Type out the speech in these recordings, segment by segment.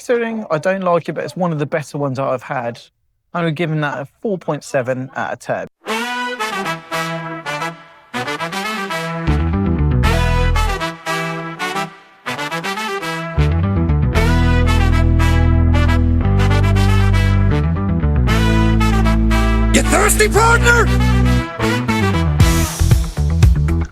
considering I don't like it, but it's one of the better ones that I've had, I'm giving that a 4.7 out of 10. You thirsty, partner?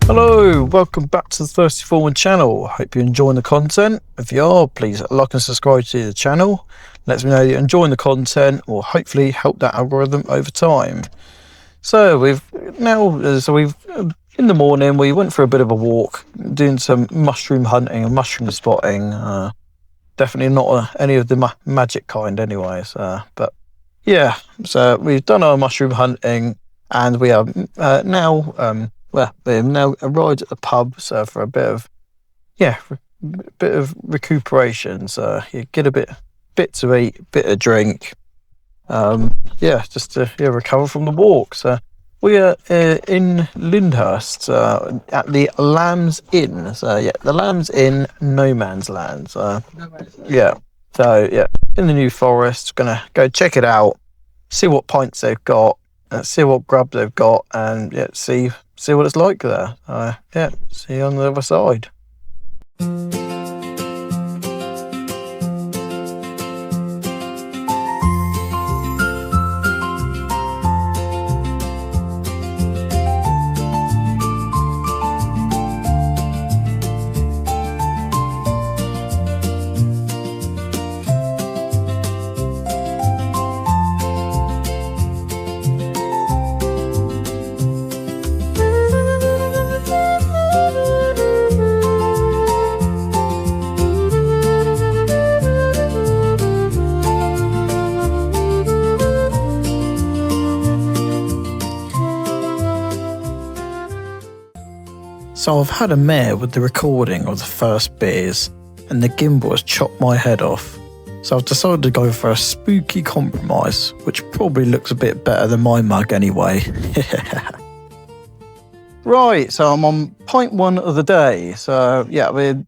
Hello, welcome back to the Thirsty Foreman channel. Hope you're enjoying the content. If you are, please like and subscribe to the channel. Lets me know you're enjoying the content, or hopefully help that algorithm over time. So we've in the morning we went for a bit of a walk, doing some mushroom hunting and mushroom spotting. Definitely not any of the magic kind, anyways. But yeah, so we've done our mushroom hunting, and we are now we've now arrived at the pub. So for a bit of recuperation. So you get a bit to eat, bit of drink. Just to recover from the walk. So we are in Lyndhurst at the Lamb's Inn. So yeah, the Lamb's Inn, Nomansland. So in the New Forest. Gonna go check it out, see what pints they've got, see what grub they've got, and see what it's like there. See you on the other side. So I've had a mare with the recording of the first beers, and the gimbal has chopped my head off. So I've decided to go for a spooky compromise, which probably looks a bit better than my mug anyway. Right, so I'm on pint 1 of the day. So yeah, I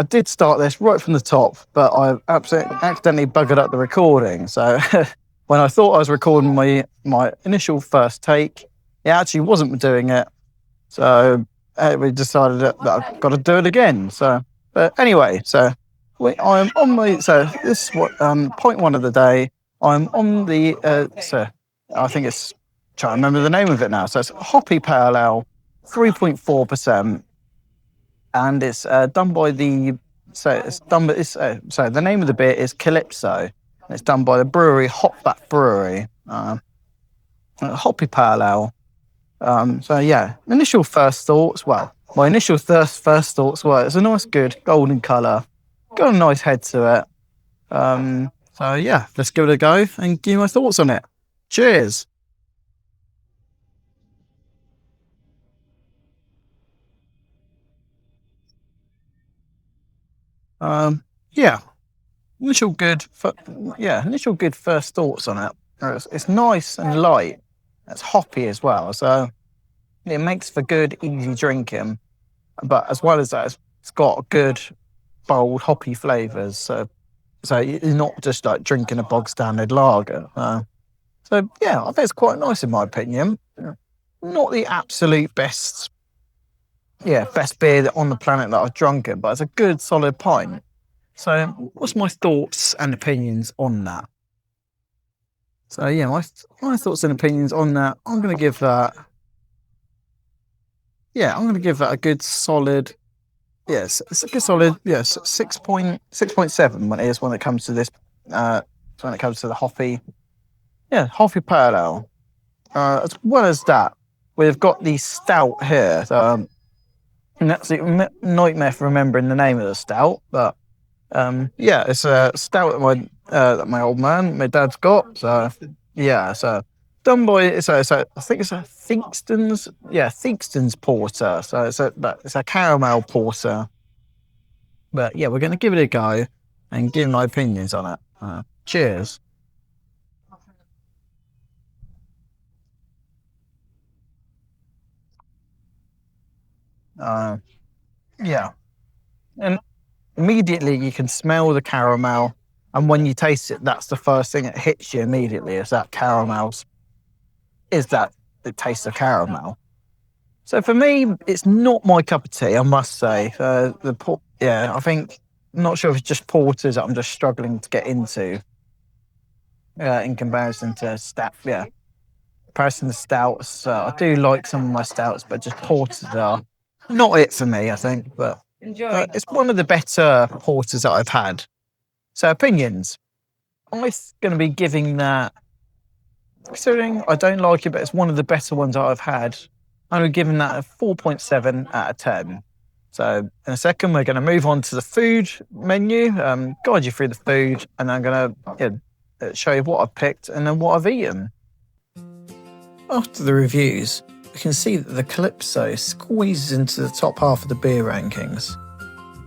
did start this right from the top, but I absolutely accidentally buggered up the recording. So when I thought I was recording my initial first take, it actually wasn't doing it. So we decided that I've got to do it again. So, but anyway, this is what point 1 of the day. I'm on the I think it's trying to remember the name of it now. So it's Hoppy Pale Ale, 3.4%, and it's done by the the name of the beer is Calypso. And it's done by the brewery Hopback Brewery. Hoppy Pale Ale. Initial first thoughts. Well, my initial first thoughts were it's a nice, good golden colour, got a nice head to it. Let's give it a go and give you my thoughts on it. Cheers. Initial good first thoughts on it. It's nice and light. It's hoppy as well, so it makes for good, easy drinking. But as well as that, it's got good, bold, hoppy flavours. So you're not just like drinking a bog standard lager. I think it's quite nice in my opinion. Not the absolute best beer on the planet that I've drunken, but it's a good, solid pint. So what's my thoughts and opinions on that? So my thoughts and opinions on that, I'm going to give that a good solid, it's a good solid, 6.7 when it comes to this, when it comes to the hoppy pale ale. As well as that, we've got the stout here. So, and that's the nightmare for remembering the name of the stout, but it's a stout that my old man, my dad's got. So done by I think it's a Theakston's porter. So it's a caramel porter. But yeah, we're going to give it a go and give my opinions on it. Cheers. And immediately you can smell the caramel, and when you taste it, that's the first thing that hits you immediately is that the taste of caramel. So for me, it's not my cup of tea, I must say. I think, I'm not sure if it's just porters that I'm just struggling to get into in comparison to stout. Yeah, comparison to stouts. I do like some of my stouts, but just porters are not it for me, I think. But it's one of the better porters that I've had. So opinions. I'm going to be giving that, considering I don't like it, but it's one of the better ones that I've had. I'm giving that a 4.7 out of 10. So in a second, we're going to move on to the food menu, guide you through the food, and I'm going to show you what I've picked and then what I've eaten. After the reviews, we can see that the Calypso squeezes into the top half of the beer rankings.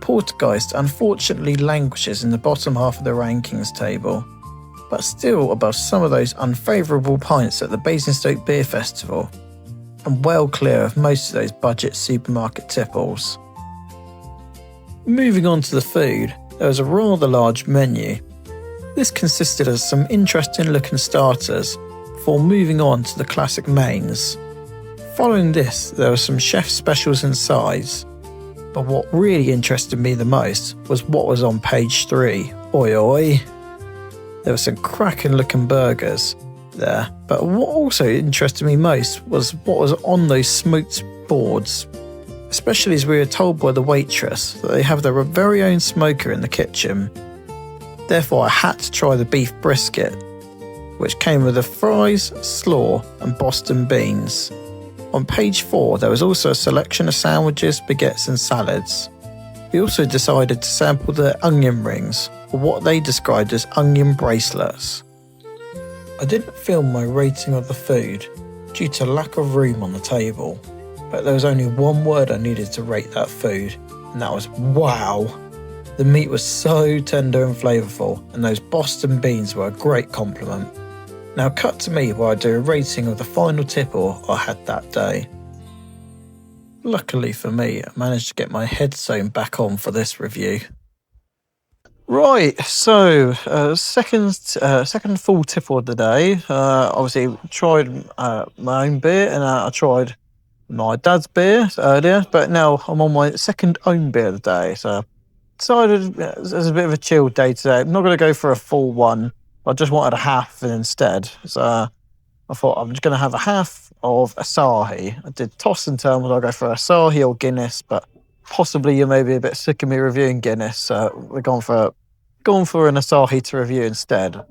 Portgeist unfortunately languishes in the bottom half of the rankings table, but still above some of those unfavourable pints at the Basingstoke Beer Festival, and well clear of most of those budget supermarket tipples. Moving on to the food, there was a rather large menu. This consisted of some interesting looking starters, before moving on to the classic mains. Following this, there were some chef specials and sides, but what really interested me the most was what was on page 3. Oi oi! There were some cracking looking burgers there, but what also interested me most was what was on those smoked boards, especially as we were told by the waitress that they have their very own smoker in the kitchen. Therefore I had to try the beef brisket, which came with the fries, slaw and Boston beans. On page 4 there was also a selection of sandwiches, baguettes and salads. We also decided to sample the onion rings, or what they described as onion bracelets. I didn't film my rating of the food due to lack of room on the table, but there was only one word I needed to rate that food, and that was wow. The meat was so tender and flavourful, and those Boston beans were a great compliment. Now cut to me while I do a rating of the final tipple I had that day. Luckily for me, I managed to get my head sewn back on for this review. Right, so second full tipple of the day. Obviously tried my own beer, and I tried my dad's beer earlier, but now I'm on my second own beer of the day. So decided it was a bit of a chill day today. I'm not going to go for a full one. I just wanted a half instead. So I thought I'm just going to have a half of Asahi. I did toss and turn whether I go for Asahi or Guinness, but possibly you may be a bit sick of me reviewing Guinness, so we're going for an Asahi to review instead.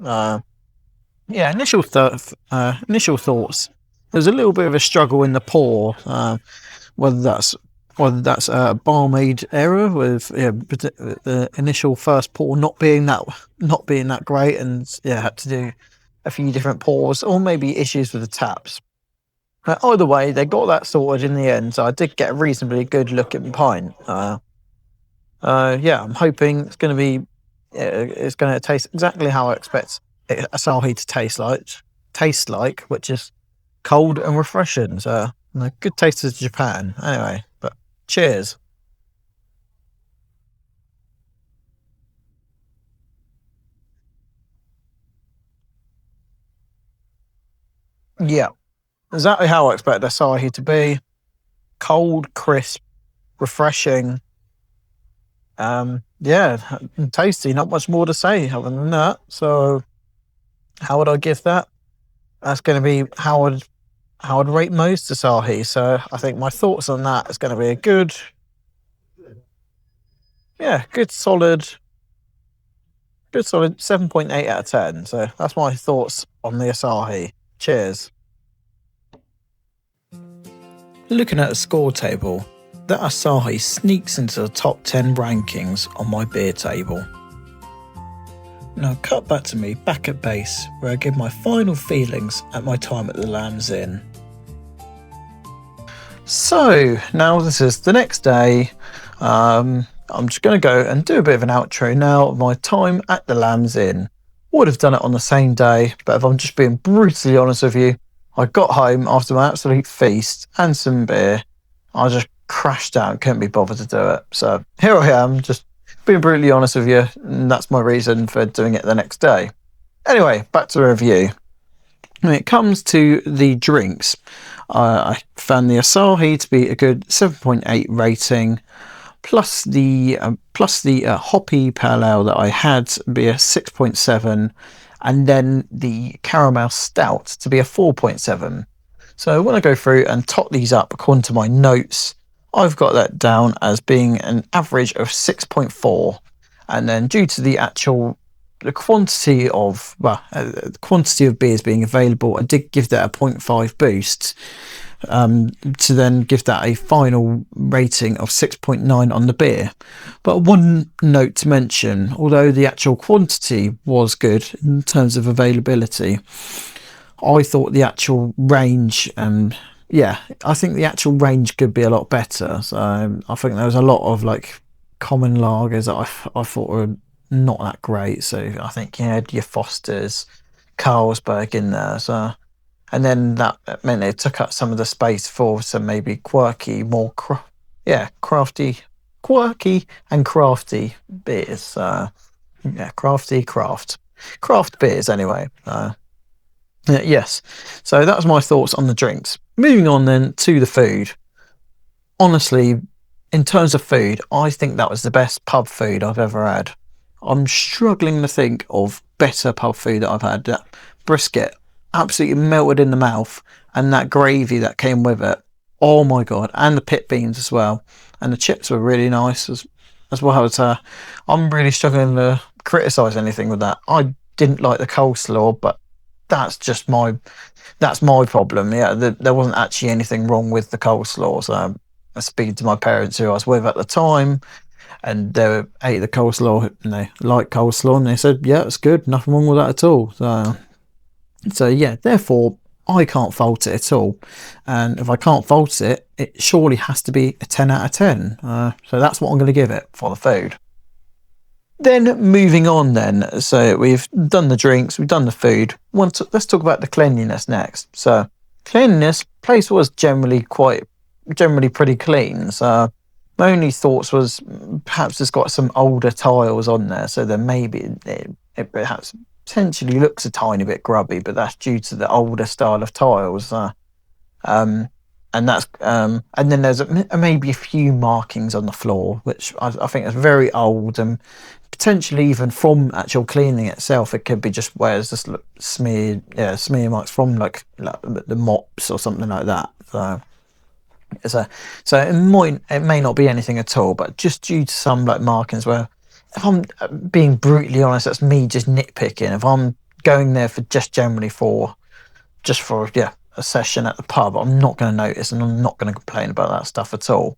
Initial thoughts. There's a little bit of a struggle in the pour, whether that's a barmaid error with the initial first pour not being that great, and had to do a few different pours, or maybe issues with the taps. Either way, they got that sorted in the end, so I did get a reasonably good looking pint. I'm hoping it's going to taste exactly how I expect Asahi to taste like, which is cold and refreshing. So good taste of Japan. Anyway, but cheers. Yeah, exactly how I expect Asahi to be. Cold, crisp, refreshing. Tasty. Not much more to say other than that. So, how would I give that? That's going to be how I'd rate most Asahi. So, I think my thoughts on that is going to be a good solid 7.8 out of 10. So that's my thoughts on the Asahi. Cheers. Looking at the score table, that Asahi sneaks into the top 10 rankings on my beer table. Now cut back to me back at base, where I give my final feelings at my time at the Lamb's Inn. So now this is the next day. I'm just going to go and do a bit of an outro now of my time at the Lamb's Inn. Would have done it on the same day, but if I'm just being brutally honest with you, I got home after my absolute feast and some beer. I just crashed out and couldn't be bothered to do it. So here I am, just being brutally honest with you, and that's my reason for doing it the next day. Anyway, back to the review. When it comes to the drinks, I found the Asahi to be a good 7.8 rating, plus the hoppy pale ale that I had be a 6.7, and then the caramel stout to be a 4.7. So when I go through and tot these up according to my notes, I've got that down as being an average of 6.4, and then due to the quantity of beers being available, I did give that a 0.5 boost, to then give that a final rating of 6.9 on the beer. But one note to mention, although the actual quantity was good in terms of availability, I thought the actual range, I think the actual range could be a lot better. So I think there was a lot of like common lagers that I thought were not that great. So I think you had your Foster's, Carlsberg in there. So, and then that meant they took up some of the space for some maybe quirky, more crafty and crafty beers. Craft beers anyway. Yes. So that was my thoughts on the drinks. Moving on then to the food. Honestly, in terms of food, I think that was the best pub food I've ever had. I'm struggling to think of better pub food that I've had. That brisket absolutely melted in the mouth, and that gravy that came with it. Oh my God. And the pit beans as well. And the chips were really nice as well. So I'm really struggling to criticise anything with that. I didn't like the coleslaw, but that's my problem. Yeah, there wasn't actually anything wrong with the coleslaw. So I speak to my parents who I was with at the time, and they ate the coleslaw and they liked coleslaw, and they said, yeah, it's good, nothing wrong with that at all. So yeah, therefore I can't fault it at all. And if I can't fault it, it surely has to be a 10 out of 10. So that's what I'm going to give it for the food. Then moving on then, so we've done the drinks, we've done the food. Let's talk about the cleanliness next. So cleanliness, place was generally pretty clean. So my only thoughts was perhaps it's got some older tiles on there, so then maybe it perhaps potentially looks a tiny bit grubby, but that's due to the older style of tiles. And then there's maybe a few markings on the floor, which I think is very old, and potentially even from actual cleaning itself, it could be just where it's just smear marks from like the mops or something like that. So it may not be anything at all, but just due to some like markings where, if I'm being brutally honest, that's me just nitpicking. If I'm going there for a session at the pub, I'm not going to notice, and I'm not going to complain about that stuff at all.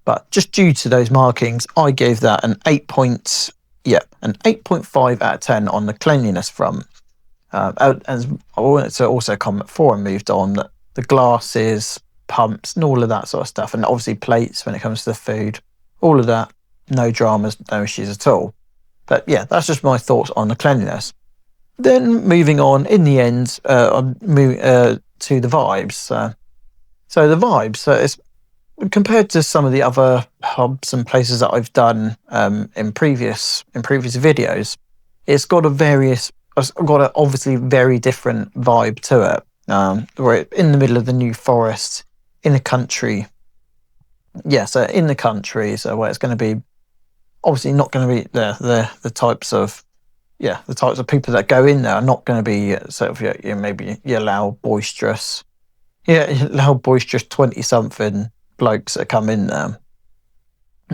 But just due to those markings, I gave that an 8.5 out of 10 on the cleanliness front. As I wanted to also comment before I moved on, that the glasses, pumps, and all of that sort of stuff, and obviously plates when it comes to the food, all of that, no dramas, no issues at all. But yeah, that's just my thoughts on the cleanliness. Then moving on, in the end, I'm moving to the vibes. So the vibes, so it's compared to some of the other pubs and places that I've done in previous videos, it's got a obviously very different vibe to it. We're in the middle of the New Forest, in the country. Yeah, so in the country, so where it's going to be obviously not going to be the types of people that go in there are not going to be sort of maybe your loud boisterous 20-something blokes that come in there.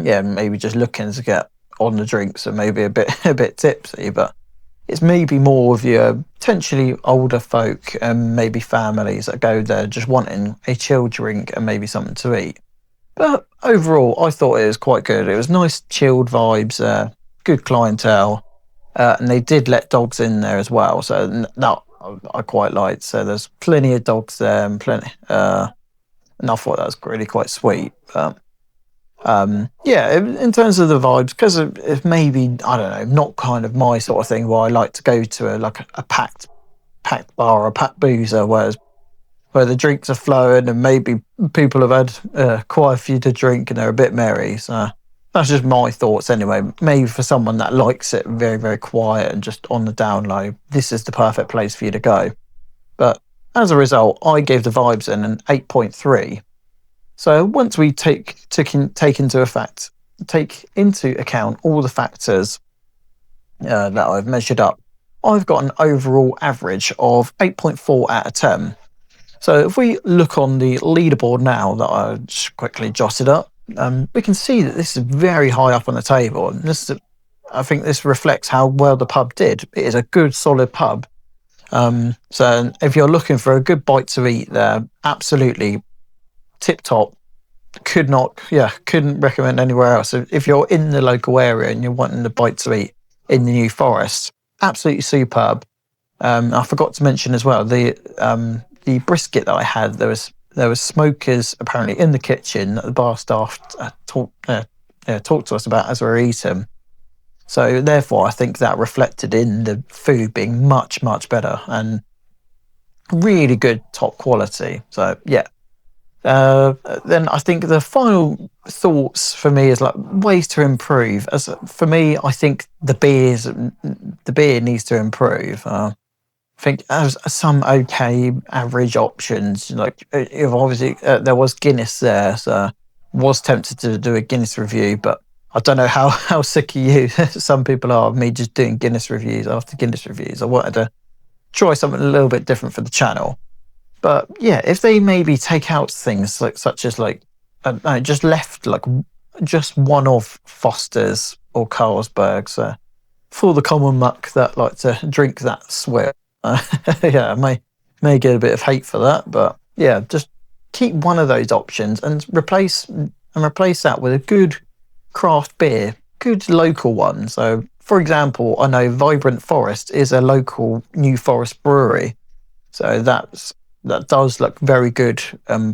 Yeah, maybe just looking to get on the drinks and maybe a bit tipsy, but it's maybe more of your potentially older folk and maybe families that go there just wanting a chill drink and maybe something to eat. But overall, I thought it was quite good. It was nice, chilled vibes, good clientele, and they did let dogs in there as well. So that I quite liked. So there's plenty of dogs there, and and I thought that was really quite sweet. But in terms of the vibes, because it's maybe, I don't know, not kind of my sort of thing where I like to go to a packed bar or a packed boozer, where the drinks are flowing and maybe people have had quite a few to drink and they're a bit merry. So That's just my thoughts anyway. Maybe for someone that likes it very, very quiet and just on the down low, this is the perfect place for you to go. But as a result, I gave the vibes in an 8.3. So once we take into account all the factors that I've measured up, I've got an overall average of 8.4 out of 10. So if we look on the leaderboard now that I just quickly jotted up, we can see that this is very high up on the table. And I think this reflects how well the pub did. It is a good, solid pub. So if you're looking for a good bite to eat there, absolutely tip top. Couldn't recommend anywhere else. If you're in the local area and you're wanting a bite to eat in the New Forest, absolutely superb. I forgot to mention as well the brisket that I had. There was smokers apparently in the kitchen that the bar staff talked to us about as we were eating. So therefore, I think that reflected in the food being much, much better and really good, top quality. So yeah. Then I think the final thoughts for me is like ways to improve. As for me, I think the beer needs to improve. I think as some okay average options, like if obviously there was Guinness there, so was tempted to do a Guinness review, but I don't know how sick of you some people are of me just doing Guinness reviews after Guinness reviews. I wanted to try something a little bit different for the channel. But yeah, if they maybe take out things such as just left just one of Foster's or Carlsberg's for the common muck that like to drink that sweat. Yeah, I may get a bit of hate for that, but yeah, just keep one of those options and replace that with a good craft beer, good local one. So, for example, I know Vibrant Forest is a local New Forest brewery, so that does look very good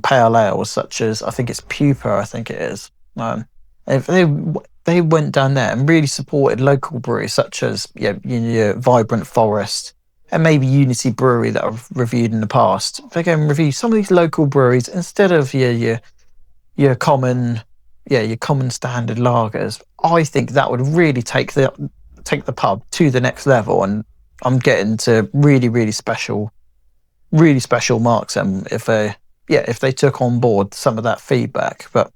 pale ales, such as I think it's Pupa, I think it is. If they went down there and really supported local breweries such as your Vibrant Forest and maybe Unity Brewery that I've reviewed in the past, if they go and review some of these local breweries instead of your common standard lagers, I think that would really take the pub to the next level, and I'm getting to really special marks if they took on board some of that feedback. But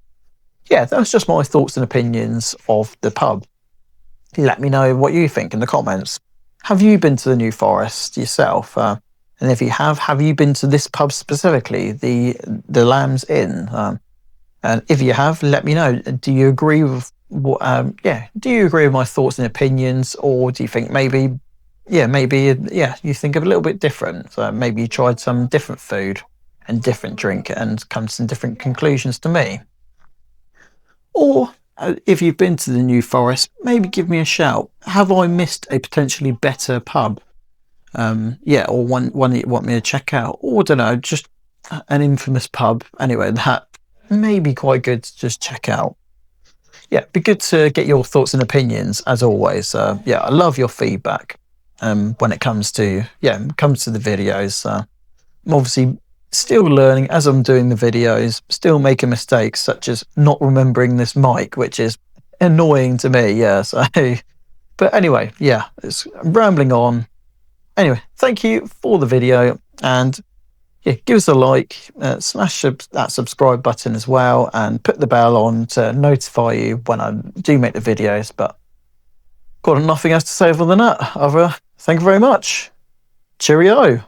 yeah, that's just my thoughts and opinions of the pub. Let me know what you think in the comments. Have you been to the New Forest yourself? And if you have you been to this pub specifically, the Lamb's Inn? And if you have, let me know. Do you agree with do you agree with my thoughts and opinions, or do you think maybe you think of a little bit different? So maybe you tried some different food and different drink and come to some different conclusions to me. Or if you've been to the New Forest, maybe give me a shout. Have I missed a potentially better pub? Or one that you want me to check out, or I don't know, just an infamous pub. Anyway, that may be quite good to just check out. Yeah, it'd be good to get your thoughts and opinions as always. I love your feedback. When it comes to the videos, I'm obviously still learning as I'm doing the videos, still making mistakes such as not remembering this mic, which is annoying to me. But anyway, it's rambling on. Anyway, thank you for the video, and give us a like, smash that subscribe button as well, and put the bell on to notify you when I do make the videos. But got nothing else to say other than that. Thank you very much. Cheerio.